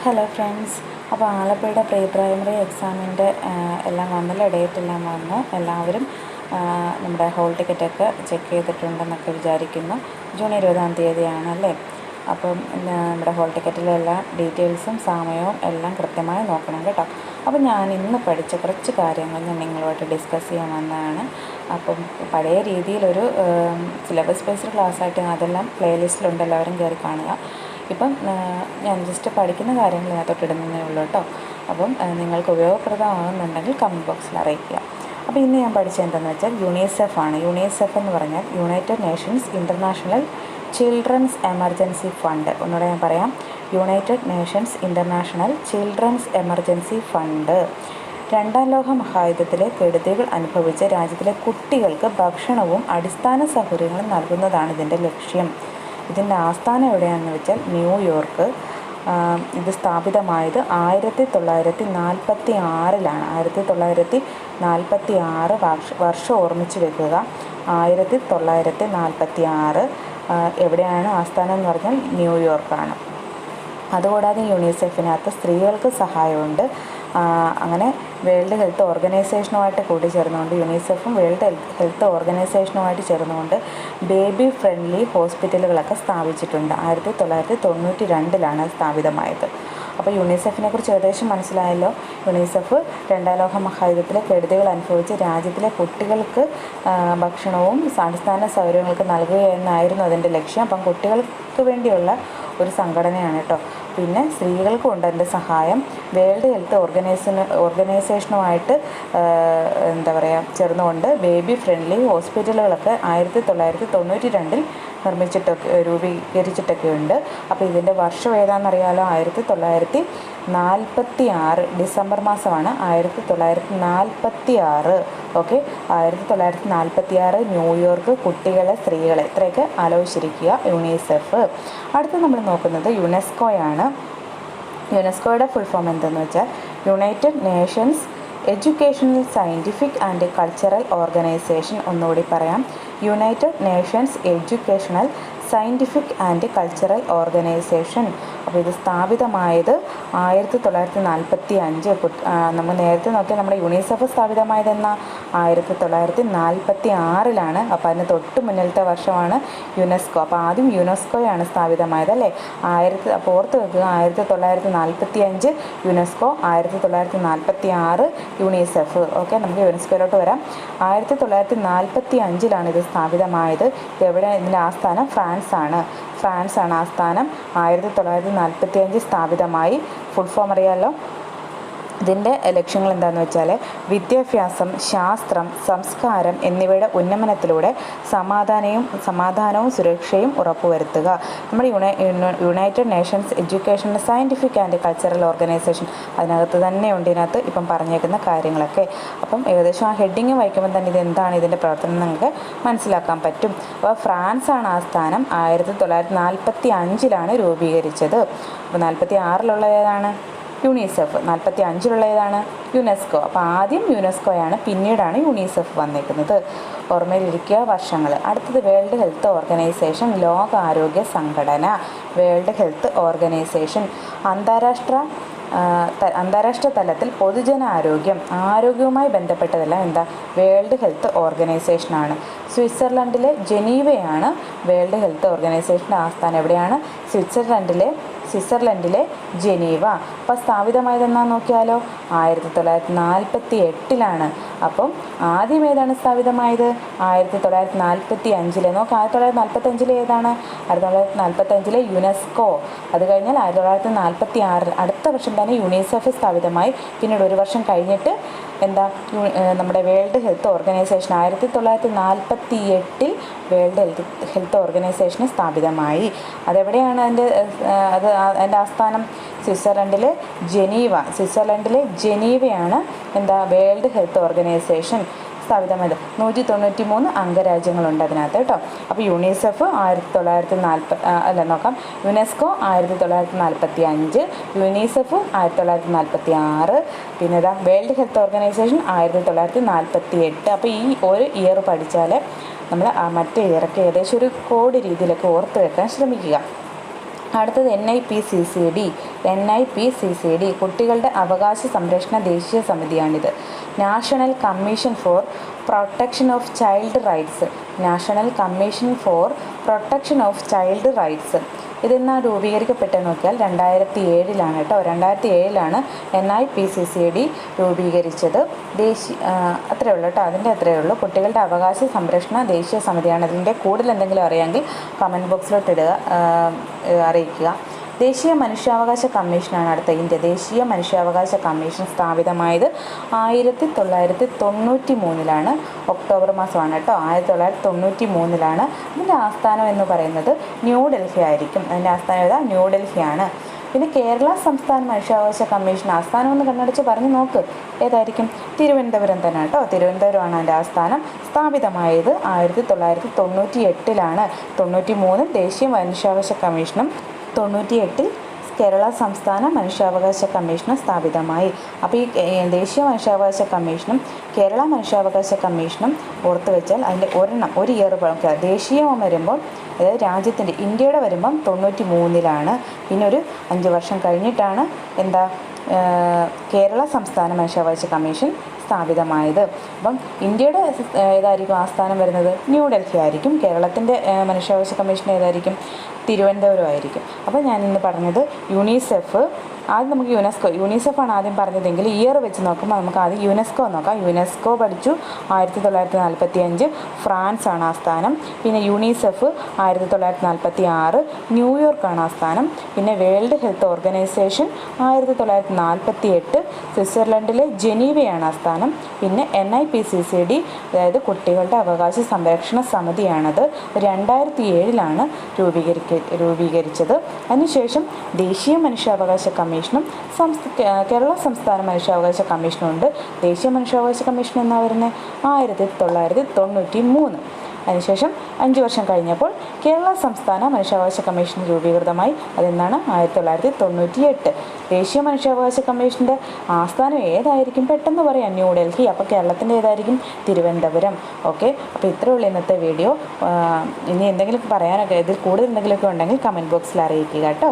Hello friends, അപ്പോൾ ആലപ്പുഴയുടെ pre primary എക്സാമിൻ്റെ എല്ലാം വന്നല്ലോ, ഡേറ്റ് എല്ലാം വന്നു. എല്ലാവരും നമ്മുടെ ഹോൾ ടിക്കറ്റൊക്കെ ചെക്ക് ചെയ്തിട്ടുണ്ടെന്നൊക്കെ വിചാരിക്കുന്നു. ജൂൺ 20-ാം തീയതിയാണല്ലേ. അപ്പം നമ്മുടെ ഹോൾ ടിക്കറ്റിലെ എല്ലാ ഡീറ്റെയിൽസും സമയവും എല്ലാം കൃത്യമായി നോക്കണം കേട്ടോ. അപ്പം ഞാൻ ഇന്ന് പഠിച്ച കുറച്ച് കാര്യങ്ങൾ ഞാൻ നിങ്ങളുമായിട്ട് ഡിസ്കസ് ചെയ്യാൻ വന്നതാണ്. അപ്പം പഴയ രീതിയിലൊരു സിലബസ് ബേസ്ഡ് ക്ലാസ്സായിട്ട് അതെല്ലാം പ്ലേലിസ്റ്റിലുണ്ട്, എല്ലാവരും കയറി കാണുക. ഇപ്പം ഞാൻ ജസ്റ്റ് പഠിക്കുന്ന കാര്യങ്ങൾ ഇതിനകത്തോട്ട് ഇടുന്നതേ ഉള്ളൂ കേട്ടോ. അപ്പം നിങ്ങൾക്ക് ഉപയോഗപ്രദമാകുന്നുണ്ടെങ്കിൽ കമൻറ്റ് ബോക്സിൽ അറിയിക്കുക. അപ്പോൾ ഇന്ന് ഞാൻ പഠിച്ചത് എന്താണെന്ന് വെച്ചാൽ യുണിസെഫ് ആണ്. യുണിസെഫ് എന്ന് പറഞ്ഞാൽ United Nations international children's emergency fund. ഒന്നുകൂടെ ഞാൻ പറയാം, United Nations international children's emergency fund. രണ്ടാം ലോക മഹായുദ്ധത്തിലെ കെടുതികൾ അനുഭവിച്ച രാജ്യത്തിലെ കുട്ടികൾക്ക് ഭക്ഷണവും അടിസ്ഥാന സൗകര്യങ്ങളും നൽകുന്നതാണ് ഇതിൻ്റെ ലക്ഷ്യം. ഇതിൻ്റെ ആസ്ഥാനം എവിടെയാണെന്ന് വെച്ചാൽ ന്യൂയോർക്ക്. ഇത് സ്ഥാപിതമായത് 1946-ലാണ്. 1946 വർഷം ഓർമ്മിച്ച് വെക്കുക. 1946. എവിടെയാണ് ആസ്ഥാനം എന്ന് പറഞ്ഞാൽ ന്യൂയോർക്കാണ്. അതുകൂടാതെ യുണിസെഫിനകത്ത് സ്ത്രീകൾക്ക് സഹായമുണ്ട്. അങ്ങനെ വേൾഡ് ഹെൽത്ത് ഓർഗനൈസേഷനുമായിട്ട് കൂടിച്ചേർന്നുകൊണ്ട് യുണിസെഫും വേൾഡ് ഹെൽത്ത് ഓർഗനൈസേഷനുമായിട്ട് ചേർന്നുകൊണ്ട് ബേബി ഫ്രണ്ട്ലി ഹോസ്പിറ്റലുകളൊക്കെ സ്ഥാപിച്ചിട്ടുണ്ട്. 1992-ലാണ് സ്ഥാപിതമായത്. അപ്പോൾ യുണിസെഫിനെ കുറിച്ച് ഏകദേശം മനസ്സിലായല്ലോ. യുണിസെഫ് രണ്ടാം ലോക മഹായുദ്ധത്തിലെ കെടുതികൾ അനുഭവിച്ച് രാജ്യത്തിലെ കുട്ടികൾക്ക് ഭക്ഷണവും അടിസ്ഥാന സൗകര്യങ്ങൾക്ക് നൽകുക എന്നായിരുന്നു അതിൻ്റെ ലക്ഷ്യം. അപ്പം കുട്ടികൾക്ക് വേണ്ടിയുള്ള ഒരു സംഘടനയാണ് കേട്ടോ. പിന്നെ സ്ത്രീകൾക്കും ഉണ്ട് അതിൻ്റെ സഹായം. വേൾഡ് ഹെൽത്ത് ഓർഗനൈസേഷനുമായിട്ട് ചേർന്നുകൊണ്ട് ബേബി ഫ്രണ്ട്ലി ഹോസ്പിറ്റലുകളൊക്കെ 1992 രൂപീകരിച്ചിട്ടൊക്കെ ഉണ്ട്. അപ്പോൾ ഇതിൻ്റെ വർഷം ഏതാണെന്നറിയാലോ, 1946 ഡിസംബർ മാസമാണ് 1946. ഓക്കെ, 1946 ന്യൂയോർക്ക്, കുട്ടികളെ, സ്ത്രീകളെ, ഇത്രയൊക്കെ ആലോചിച്ചിരിക്കുക. യുണിസെഫ്. അടുത്ത് നമ്മൾ നോക്കുന്നത് യുനെസ്കോയാണ്. യുനെസ്കോയുടെ ഫുൾ ഫോം എന്തെന്ന് വെച്ചാൽ United Nations educational scientific and cultural organisation. ഒന്നുകൂടി പറയാം, United Nations educational scientific and cultural organisation. അപ്പോൾ ഇത് സ്ഥാപിതമായത് 1945. നമ്മൾ നേരത്തെ നോക്കിയാൽ നമ്മുടെ യുണിസെഫ് സ്ഥാപിതമായതെന്ന 1946-ലാണ്. അപ്പോൾ അതിന് തൊട്ട് മുന്നിലത്തെ വർഷമാണ് യുനെസ്കോ. അപ്പോൾ ആദ്യം യുനെസ്കോയാണ് സ്ഥാപിതമായത് അല്ലേ. അപ്പോൾ ഓർത്ത് വെക്കുക, 1945 യുനെസ്കോ, 1946 യുണിസെഫ്. ഓക്കെ, നമുക്ക് യുനെസ്കോയിലോട്ട് വരാം. 1945-ലാണ് ഇത് സ്ഥാപിതമായത്. എവിടെ ഇതിൻ്റെ ആസ്ഥാനം? ഫ്രാൻസാണ് ആസ്ഥാനം. 1945 സ്ഥാപിതമായി. ഫുൾ ഫോം അറിയാമല്ലോ. ഇതിൻ്റെ ലക്ഷ്യങ്ങൾ എന്താണെന്ന് വെച്ചാൽ വിദ്യാഭ്യാസം, ശാസ്ത്രം, സംസ്കാരം എന്നിവയുടെ ഉന്നമനത്തിലൂടെ സമാധാനവും സുരക്ഷയും ഉറപ്പുവരുത്തുക. നമ്മുടെ United Nations educational scientific and cultural organisation അതിനകത്ത് തന്നെ ഉണ്ട്. ഇതിനകത്ത് ഇപ്പം പറഞ്ഞേക്കുന്ന കാര്യങ്ങളൊക്കെ. അപ്പം ഏകദേശം ആ ഹെഡിങ് വായിക്കുമ്പോൾ തന്നെ ഇതെന്താണ് ഇതിൻ്റെ പ്രവർത്തനം നിങ്ങൾക്ക് മനസ്സിലാക്കാൻ പറ്റും. അപ്പോൾ ഫ്രാൻസാണ് ആസ്ഥാനം. 1945-ലാണ് രൂപീകരിച്ചത്. അപ്പോൾ 46-ലുള്ള ഏതാണ്? യുണിസെഫ്. 45-ലുള്ള ഏതാണ്? യുനെസ്കോ. അപ്പോൾ ആദ്യം യുനെസ്കോയാണ്, പിന്നീടാണ് യുണിസെഫ് വന്നേക്കുന്നത്. ഓർമ്മയിലിരിക്കുക വർഷങ്ങൾ. അടുത്തത് വേൾഡ് ഹെൽത്ത് ഓർഗനൈസേഷൻ. ലോകാരോഗ്യ സംഘടന. വേൾഡ് ഹെൽത്ത് ഓർഗനൈസേഷൻ അന്താരാഷ്ട്ര തലത്തിൽ ആരോഗ്യവുമായി ബന്ധപ്പെട്ടതെല്ലാം എന്താ? വേൾഡ് ഹെൽത്ത് ഓർഗനൈസേഷനാണ്. സ്വിറ്റ്സർലൻഡിലെ ജനീവയാണ് വേൾഡ് ഹെൽത്ത് ഓർഗനൈസേഷൻ്റെ ആസ്ഥാനം. എവിടെയാണ്? സ്വിറ്റ്സർലൻഡിലെ ജനീവ. അപ്പോൾ സ്ഥാപിതമായതെന്നാന്ന് നോക്കിയാലോ, 1948-ലാണ്. അപ്പം ആദ്യം ഏതാണ് സ്ഥാപിതമായത്? 1945. നോക്കാം, 1945 ഏതാണ്? 1945 യുനെസ്കോ. അത് കഴിഞ്ഞാൽ 1946 അടുത്ത വർഷം തന്നെ യുണിസെഫ് സ്ഥാപിതമായി. പിന്നീട് ഒരു വർഷം കഴിഞ്ഞിട്ട് നമ്മുടെ world health organisation 1948 world health organisation സ്ഥാപിതമായി. അതെവിടെയാണ് അതിൻ്റെ ആസ്ഥാനം? സ്വിറ്റ്സർലൻഡിലെ ജനീവയാണ് വേൾഡ് ഹെൽത്ത് ഓർഗനൈസേഷൻ സ്ഥാപിതമായത്. 193 അംഗരാജ്യങ്ങളുണ്ട് അതിനകത്ത് കേട്ടോ. അപ്പോൾ യുണിസെഫ് 1945, 1945, യുണിസെഫ് 1946, പിന്നെ വേൾഡ് ഹെൽത്ത് ഓർഗനൈസേഷൻ 1948. അപ്പോൾ ഈ ഒരു ഇയർ പഠിച്ചാൽ നമ്മൾ മറ്റേ ഇയറൊക്കെ ഏകദേശം ഒരു കോഡ് രീതിയിലൊക്കെ ഓർത്ത് വെക്കാൻ ശ്രമിക്കുക. അടുത്തത് NIPCCD. NIPCCD കുട്ടികളുടെ അവകാശ സംരക്ഷണ ദേശീയ സമിതിയാണിത്. National commission for protection of child rights. National commission for protection of child rights. ഇതെന്നാ രൂപീകരിക്കപ്പെട്ടെന്ന് നോക്കിയാൽ 2007 കേട്ടോ. 2007 NIPCCD രൂപീകരിച്ചത്. അത്രയേ ഉള്ളൂ കേട്ടോ, അതിൻ്റെ അത്രയേ ഉള്ളൂ. കുട്ടികളുടെ അവകാശ സംരക്ഷണ ദേശീയ സമിതിയാണ്. അതിൻ്റെ കൂടുതൽ എന്തെങ്കിലും അറിയാമെങ്കിൽ കമൻറ്റ് ബോക്സിലോട്ട് ഇടുക, അറിയിക്കുക. ദേശീയ മനുഷ്യാവകാശ കമ്മീഷനാണ് അടുത്ത. ദേശീയ മനുഷ്യാവകാശ കമ്മീഷൻ സ്ഥാപിതമായത് 1993 ഒക്ടോബർ മാസമാണ് കേട്ടോ. 1993 അതിൻ്റെ ആസ്ഥാനം എന്ന് പറയുന്നത് ന്യൂഡൽഹി ആയിരിക്കും. അതിൻ്റെ ആസ്ഥാനം ന്യൂഡൽഹിയാണ്. പിന്നെ കേരള സംസ്ഥാന മനുഷ്യാവകാശ കമ്മീഷൻ ആസ്ഥാനം ഒന്ന് കണ്ണടച്ച് പറഞ്ഞു നോക്ക്, ഏതായിരിക്കും? തിരുവനന്തപുരം തന്നെ കേട്ടോ. തിരുവനന്തപുരമാണ് അതിൻ്റെ ആസ്ഥാനം. സ്ഥാപിതമായത് 1998. 93 ദേശീയ മനുഷ്യാവകാശ കമ്മീഷനും 98 കേരള സംസ്ഥാന മനുഷ്യാവകാശ കമ്മീഷനും സ്ഥാപിതമായി. അപ്പോൾ ഈ ദേശീയ മനുഷ്യാവകാശ കമ്മീഷനും കേരള മനുഷ്യാവകാശ കമ്മീഷനും ഓർത്ത് വെച്ചാൽ അതിൻ്റെ ഒരു ഇയർ ദേശീയം വരുമ്പോൾ, അതായത് രാജ്യത്തിൻ്റെ ഇന്ത്യയുടെ വരുമ്പം 93. പിന്നെ ഒരു 5 വർഷം കഴിഞ്ഞിട്ടാണ് കേരള സംസ്ഥാന മനുഷ്യാവകാശ കമ്മീഷൻ സ്ഥാപിതമായത്. അപ്പം ഇന്ത്യയുടെ ഏതായിരിക്കും ആസ്ഥാനം വരുന്നത്? ന്യൂഡൽഹി ആയിരിക്കും. കേരളത്തിൻ്റെ മനുഷ്യാവകാശ കമ്മീഷൻ ഏതായിരിക്കും? തിരുവനന്തപുരം ആയിരിക്കും. അപ്പോൾ ഞാനിന്ന് പറഞ്ഞത് യുണിസെഫ്. ആദ്യം നമുക്ക് യുണിസെഫാണ് ആദ്യം പറഞ്ഞതെങ്കിൽ ഇയർ വെച്ച് നോക്കുമ്പോൾ നമുക്ക് ആദ്യം യുനെസ്കോ നോക്കാം. യുനെസ്കോ പഠിച്ചു. 1945 ഫ്രാൻസാണ് ആസ്ഥാനം. പിന്നെ യുണിസെഫ് 1946 ന്യൂയോർക്കാണ് ആസ്ഥാനം. പിന്നെ വേൾഡ് ഹെൽത്ത് ഓർഗനൈസേഷൻ 1948 സ്വിറ്റ്സർലൻഡിലെ ജനീവയാണ് ആസ്ഥാനം. പിന്നെ NIPCCD അതായത് കുട്ടികളുടെ അവകാശ സംരക്ഷണ സമിതിയാണത്. 2007 രൂപീകരിച്ചത്. അതിനുശേഷം ദേശീയ മനുഷ്യാവകാശ കമ്മീഷനും കേരള സംസ്ഥാന മനുഷ്യാവകാശ കമ്മീഷനുണ്ട്. ദേശീയ മനുഷ്യാവകാശ കമ്മീഷൻ എന്നാ വരുന്നത്? 1993. അതിനുശേഷം 5 വർഷം കഴിഞ്ഞപ്പോൾ കേരള സംസ്ഥാന മനുഷ്യാവകാശ കമ്മീഷൻ രൂപീകൃതമായി. അതെന്നാണ്? 1998. ദേശീയ മനുഷ്യാവകാശ കമ്മീഷൻ്റെ ആസ്ഥാനം ഏതായിരിക്കും? പെട്ടെന്ന് പറയാം, ന്യൂഡൽഹി. അപ്പോൾ കേരളത്തിൻ്റെ ഏതായിരിക്കും? തിരുവനന്തപുരം. ഓക്കെ, അപ്പോൾ ഇത്രയേ ഉള്ളൂ ഇന്നത്തെ വീഡിയോ. ഇനി എന്തെങ്കിലും പറയാനൊക്കെ ഇതിൽ കൂടുതൽ എന്തെങ്കിലുമൊക്കെ ഉണ്ടെങ്കിൽ കമൻറ്റ് ബോക്സിൽ അറിയിക്കുക കേട്ടോ.